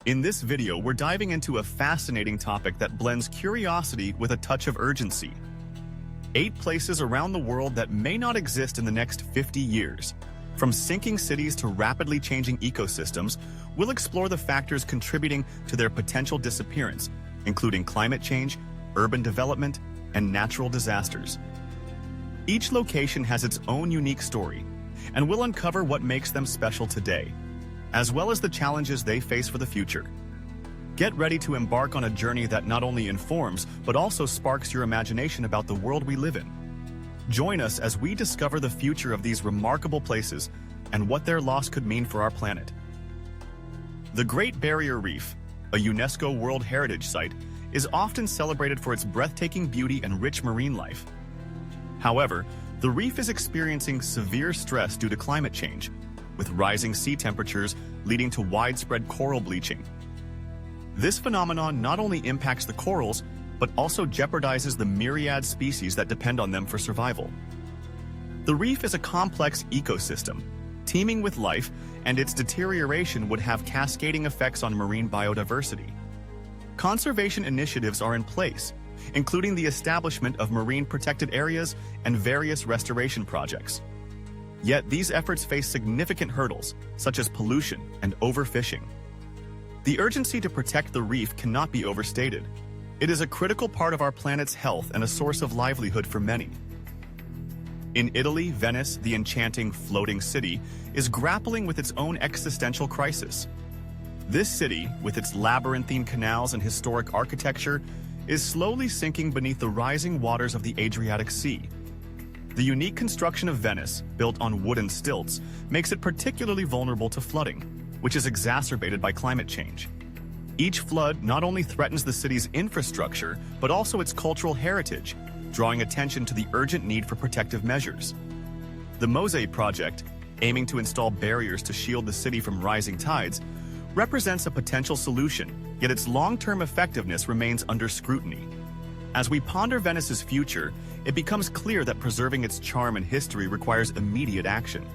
In this video, we're diving into a fascinating topic that blends curiosity with a touch of urgency. 8 places around the world that may not exist in the next 50 years. From sinking cities to rapidly changing ecosystems, we'll explore the factors contributing to their potential disappearance, including climate change, urban development, and natural disasters. Each location has its own unique story, and we'll uncover what makes them special today, as well as the challenges they face for the future. Get ready to embark on a journey that not only informs, but also sparks your imagination about the world we live in. Join us as we discover the future of these remarkable places and what their loss could mean for our planet. The Great Barrier Reef, a UNESCO World Heritage Site, is often celebrated for its breathtaking beauty and rich marine life. However, the reef is experiencing severe stress due to climate change, with rising sea temperatures leading to widespread coral bleaching. This phenomenon not only impacts the corals, but also jeopardizes the myriad species that depend on them for survival. The reef is a complex ecosystem, teeming with life, and its deterioration would have cascading effects on marine biodiversity. Conservation initiatives are in place, including the establishment of marine protected areas and various restoration projects. Yet these efforts face significant hurdles, such as pollution and overfishing. The urgency to protect the reef cannot be overstated. It is a critical part of our planet's health and a source of livelihood for many. In Italy, Venice, the enchanting floating city, is grappling with its own existential crisis. This city, with its labyrinthine canals and historic architecture, is slowly sinking beneath the rising waters of the Adriatic Sea. The unique construction of Venice, built on wooden stilts, makes it particularly vulnerable to flooding, which is exacerbated by climate change. Each flood not only threatens the city's infrastructure, but also its cultural heritage, drawing attention to the urgent need for protective measures. The Mosaic project, aiming to install barriers to shield the city from rising tides, represents a potential solution, yet its long-term effectiveness remains under scrutiny. As we ponder Venice's future, it becomes clear that preserving its charm and history requires immediate action.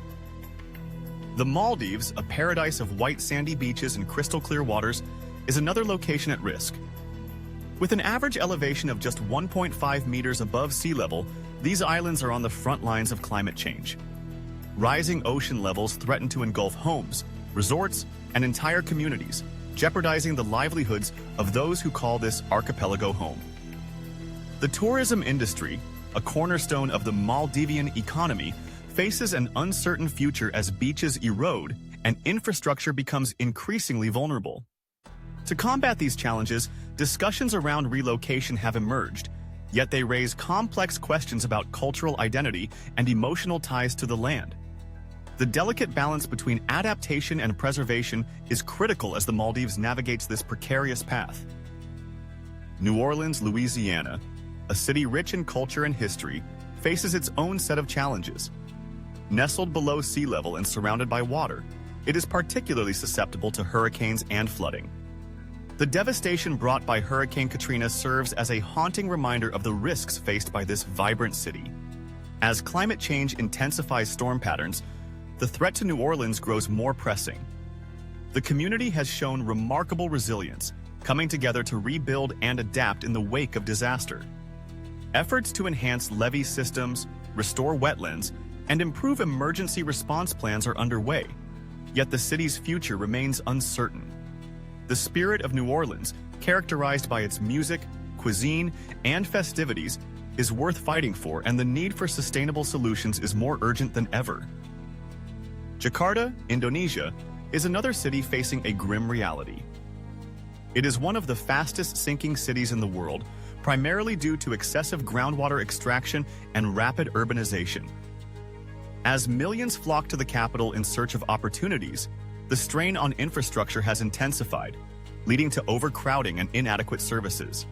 The Maldives, a paradise of white sandy beaches and crystal-clear waters, is another location at risk. With an average elevation of just 1.5 meters above sea level, these islands are on the front lines of climate change. Rising ocean levels threaten to engulf homes, resorts, and entire communities, jeopardizing the livelihoods of those who call this archipelago home. The tourism industry, a cornerstone of the Maldivian economy, faces an uncertain future as beaches erode and infrastructure becomes increasingly vulnerable. To combat these challenges, discussions around relocation have emerged, yet they raise complex questions about cultural identity and emotional ties to the land. The delicate balance between adaptation and preservation is critical as the Maldives navigates this precarious path. New Orleans, Louisiana, a city rich in culture and history, faces its own set of challenges. Nestled below sea level and surrounded by water, it is particularly susceptible to hurricanes and flooding. The devastation brought by Hurricane Katrina serves as a haunting reminder of the risks faced by this vibrant city. As climate change intensifies storm patterns, the threat to New Orleans grows more pressing. The community has shown remarkable resilience, coming together to rebuild and adapt in the wake of disaster. Efforts to enhance levee systems, restore wetlands, and improve emergency response plans are underway, yet the city's future remains uncertain. The spirit of New Orleans, characterized by its music, cuisine, and festivities, is worth fighting for, and the need for sustainable solutions is more urgent than ever. Jakarta, Indonesia, is another city facing a grim reality. It is one of the fastest sinking cities in the world, primarily due to excessive groundwater extraction and rapid urbanization. As millions flock to the capital in search of opportunities, the strain on infrastructure has intensified, leading to overcrowding and inadequate services.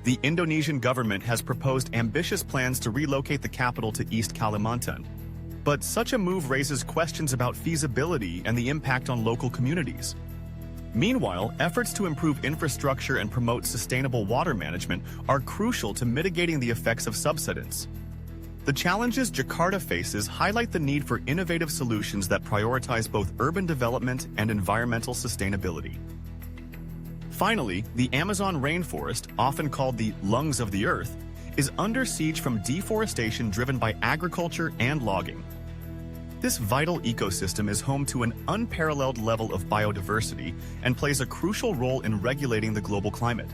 The Indonesian government has proposed ambitious plans to relocate the capital to East Kalimantan, but such a move raises questions about feasibility and the impact on local communities. Meanwhile, efforts to improve infrastructure and promote sustainable water management are crucial to mitigating the effects of subsidence. The challenges Jakarta faces highlight the need for innovative solutions that prioritize both urban development and environmental sustainability. Finally, the Amazon rainforest, often called the lungs of the earth, is under siege from deforestation driven by agriculture and logging. This vital ecosystem is home to an unparalleled level of biodiversity and plays a crucial role in regulating the global climate.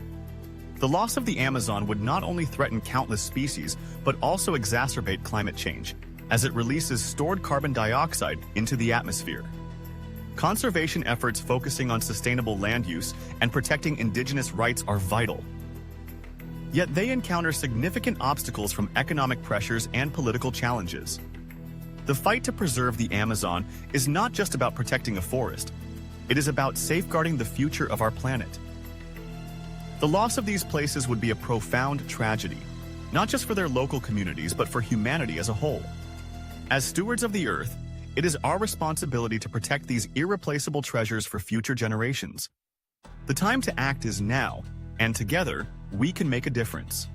The loss of the Amazon would not only threaten countless species, but also exacerbate climate change, as it releases stored carbon dioxide into the atmosphere. Conservation efforts focusing on sustainable land use and protecting indigenous rights are vital. Yet they encounter significant obstacles from economic pressures and political challenges. The fight to preserve the Amazon is not just about protecting a forest. It is about safeguarding the future of our planet. The loss of these places would be a profound tragedy, not just for their local communities, but for humanity as a whole. As stewards of the Earth, it is our responsibility to protect these irreplaceable treasures for future generations. The time to act is now, and together, we can make a difference.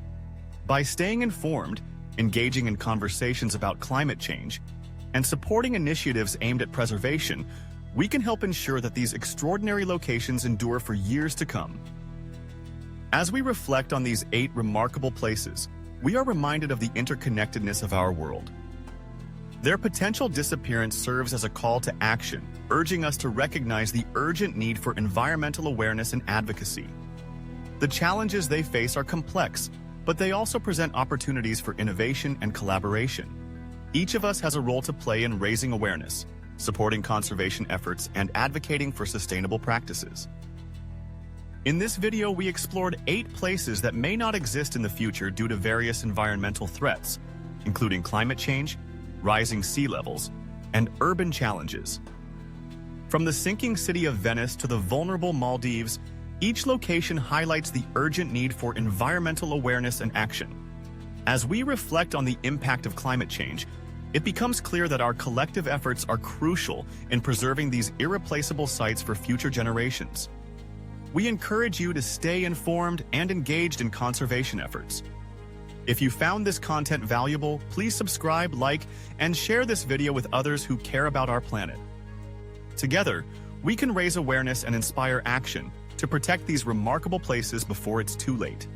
By staying informed, engaging in conversations about climate change, and supporting initiatives aimed at preservation, we can help ensure that these extraordinary locations endure for years to come. As we reflect on these 8 remarkable places, we are reminded of the interconnectedness of our world. Their potential disappearance serves as a call to action, urging us to recognize the urgent need for environmental awareness and advocacy. The challenges they face are complex, but they also present opportunities for innovation and collaboration. Each of us has a role to play in raising awareness, supporting conservation efforts, and advocating for sustainable practices. In this video, we explored 8 places that may not exist in the future due to various environmental threats, including climate change, rising sea levels, and urban challenges. From the sinking city of Venice to the vulnerable Maldives, each location highlights the urgent need for environmental awareness and action. As we reflect on the impact of climate change, it becomes clear that our collective efforts are crucial in preserving these irreplaceable sites for future generations. We encourage you to stay informed and engaged in conservation efforts. If you found this content valuable, please subscribe, like, and share this video with others who care about our planet. Together, we can raise awareness and inspire action to protect these remarkable places before it's too late.